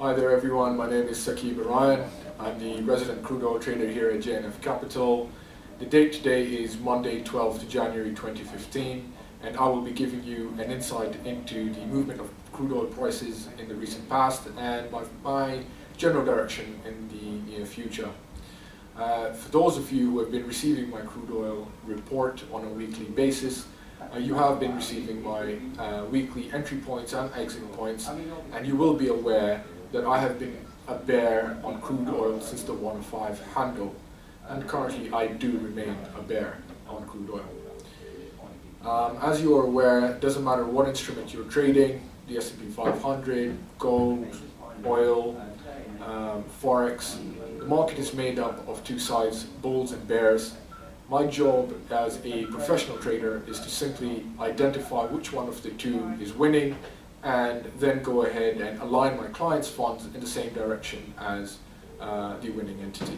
Hi there everyone, my name is Saqib Arayan. I'm the resident crude oil trader here at JNF Capital. The date today is Monday 12th January 2015 and I will be giving you an insight into the movement of crude oil prices in the recent past and my general direction in the near future. For those of you who have been receiving my crude oil report on a weekly basis, you have been receiving my weekly entry points and exit points, and you will be aware that I have been a bear on crude oil since the 105 handle, and currently I do remain a bear on crude oil. As you are aware, it doesn't matter what instrument you're trading, the S&P 500, gold, oil, forex, the market is made up of two sides, bulls and bears. My job as a professional trader is to simply identify which one of the two is winning and then go ahead and align my clients' funds in the same direction as the winning entity.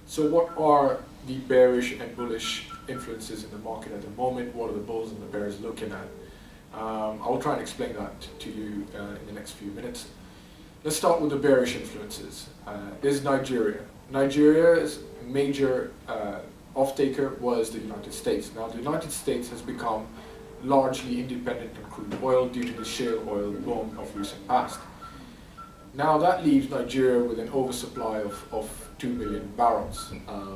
So what are the bearish and bullish influences in the market at the moment? What are the bulls and the bears looking at? I'll try and explain that to you in the next few minutes. Let's start with the bearish influences. There's Nigeria. Nigeria's major off-taker was the United States. Now, the United States has become largely independent on crude oil due to the shale oil boom of recent past. Now, that leaves Nigeria with an oversupply of 2 million barrels,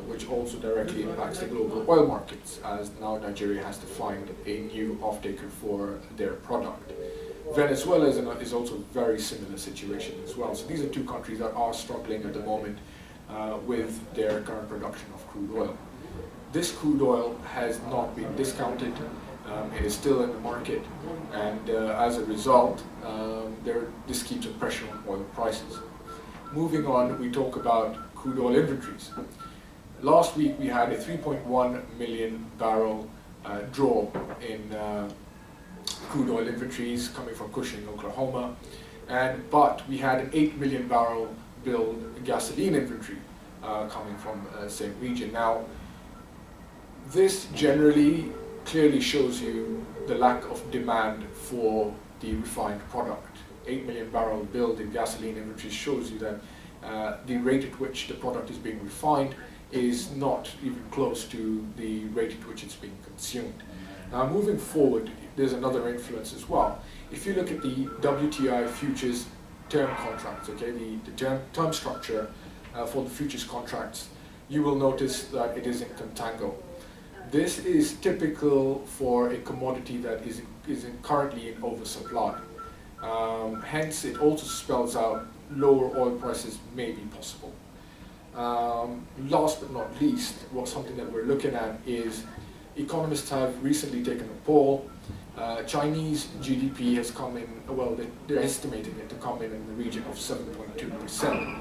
which also directly impacts the global oil markets, as now Nigeria has to find a new off-taker for their product. Venezuela is also a very similar situation as well. So these are two countries that are struggling at the moment with their current production of crude oil. This crude oil has not been discounted. It is still in the market, and as a result, this keeps a pressure on oil prices. Moving on, we talk about crude oil inventories. Last week we had a 3.1 million barrel draw in crude oil inventories coming from Cushing, Oklahoma, but we had an 8 million barrel build gasoline inventory coming from the same region. Now, this generally clearly shows you the lack of demand for the refined product. 8 million barrel build in gasoline inventories shows you that the rate at which the product is being refined is not even close to the rate at which it's being consumed. Now, moving forward, there's another influence as well. If you look at the WTI futures term contracts, okay, the term structure for the futures contracts, you will notice that it is in contango. This is typical for a commodity that is currently in oversupply. Hence, it also spells out lower oil prices may be possible. Last but not least, something that we're looking at is economists have recently taken a poll. Chinese GDP has come in, well, they're estimating it to come in the region of 7.2%.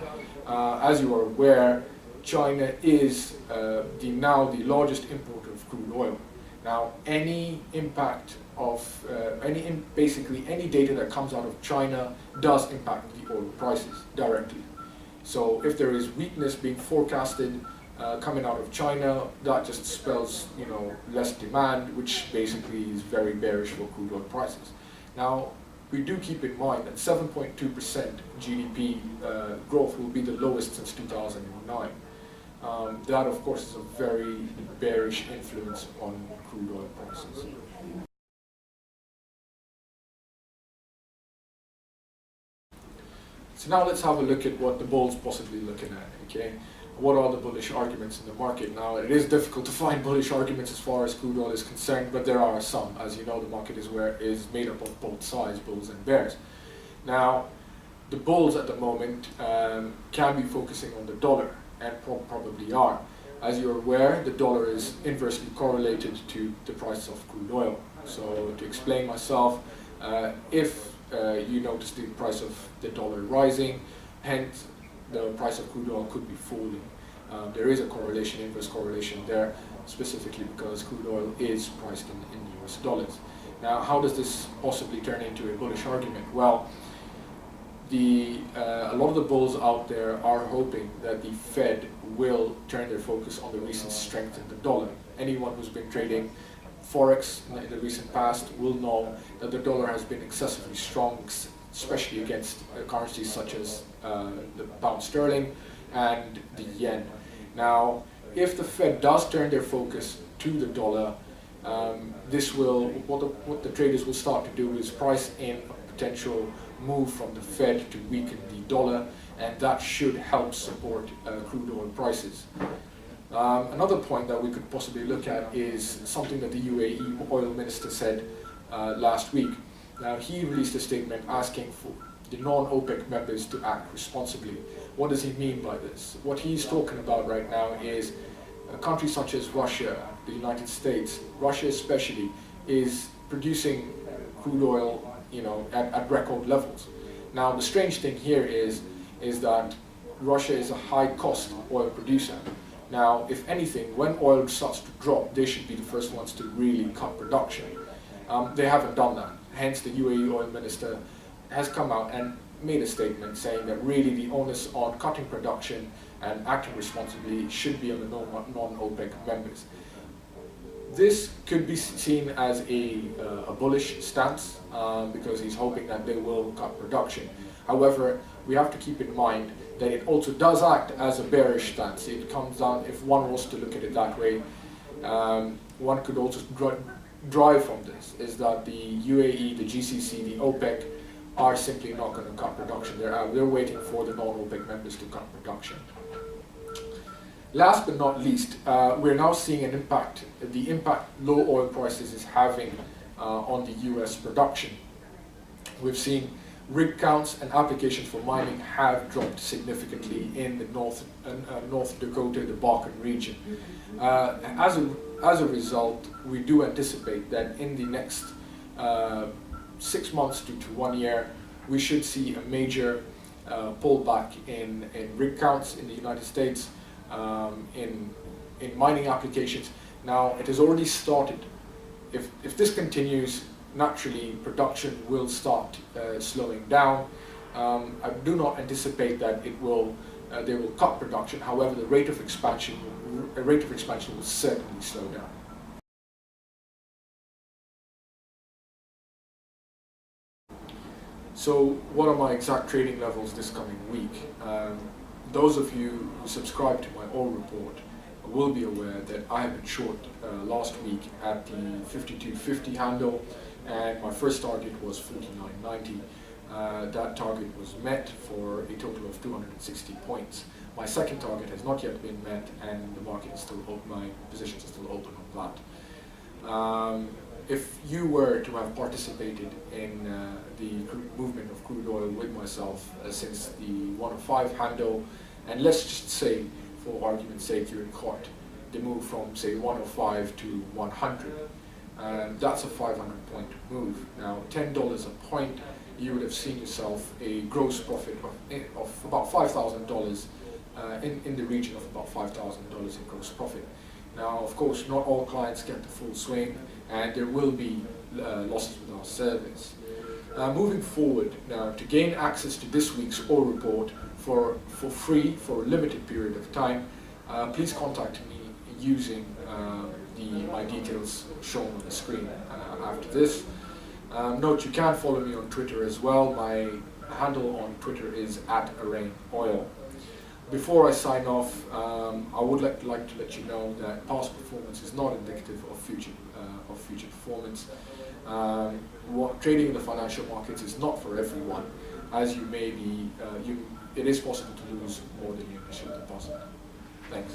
As you are aware, China is now the largest importer of crude oil. Now, any impact of basically any data that comes out of China does impact the oil prices directly. So if there is weakness being forecasted coming out of China, that just spells less demand, which basically is very bearish for crude oil prices. Now, we do keep in mind that 7.2% GDP growth will be the lowest since 2009. That, of course, is a very bearish influence on crude oil prices. So now let's have a look at what the bulls possibly looking at, okay? What are the bullish arguments in the market? Now, it is difficult to find bullish arguments as far as crude oil is concerned, but there are some. As you know, the market is made up of both sides, bulls and bears. Now, the bulls at the moment can be focusing on the dollar, and probably are. As you're aware, the dollar is inversely correlated to the price of crude oil. So to explain myself, if you notice the price of the dollar rising, hence the price of crude oil could be falling. There is a correlation, inverse correlation there, specifically because crude oil is priced in US dollars. Now, how does this possibly turn into a bullish argument? Well, a lot of the bulls out there are hoping that the Fed will turn their focus on the recent strength in the dollar. Anyone who's been trading Forex in the recent past will know that the dollar has been excessively strong, especially against currencies such as the pound sterling and the yen. Now, if the Fed does turn their focus to the dollar, this will, what the traders will start to do is price in a potential move from the Fed to weaken the dollar, and that should help support crude oil prices. Another point that we could possibly look at is something that the UAE oil minister said last week. Now, he released a statement asking for the non-OPEC members to act responsibly. What does he mean by this? What he's talking about right now is countries such as Russia, the United States, Russia especially, is producing crude oil, at record levels. Now, the strange thing here is that Russia is a high-cost oil producer. Now, if anything, when oil starts to drop, they should be the first ones to really cut production. They haven't done that. Hence, the UAE oil minister has come out and made a statement saying that really the onus on cutting production and acting responsibly should be on the non-OPEC members. This could be seen as a bullish stance because he's hoping that they will cut production. However, we have to keep in mind that it also does act as a bearish stance. It comes down, if one was to look at it that way, one could also drive from this, is that the UAE, the GCC, the OPEC are simply not going to cut production. They're waiting for the non-OPEC members to cut production. Last but not least, we're now seeing the impact low oil prices is having on the US production. We've seen rig counts and applications for mining have dropped significantly in the North Dakota, the Bakken region. As a result, we do anticipate that in the next 6 months to 1 year, we should see a major pullback in rig counts in the United States, in mining applications. Now, it has already started. If this continues, naturally production will start slowing down. I do not anticipate that they will cut production. However, the rate of expansion will certainly slow down. So, what are my exact trading levels this coming week? Those of you who subscribe to my oil report will be aware that I have been short last week at the 52.50 handle, and my first target was 49.90. That target was met for a total of 260 points. My second target has not yet been met, and the market is still open. My positions are still open on that. If you were to have participated in the movement of crude oil with myself since the 105 handle, and let's just say, for argument's sake, you're caught the move from, say, 105 to 100, that's a 500-point move. Now, $10 a point, you would have seen yourself a gross profit of about $5,000, in the region of about $5,000 in gross profit. Now, of course, not all clients get the full swing, and there will be losses with our service. Moving forward, now, to gain access to this week's oil report for free for a limited period of time, please contact me using my details shown on the screen after this. Note, you can follow me on Twitter as well. My handle on Twitter is @ArainOil. Before I sign off, I would like to let you know that past performance is not indicative of future performance. Trading in the financial markets is not for everyone, as you may be. It is possible to lose more than you initially deposit. Thanks.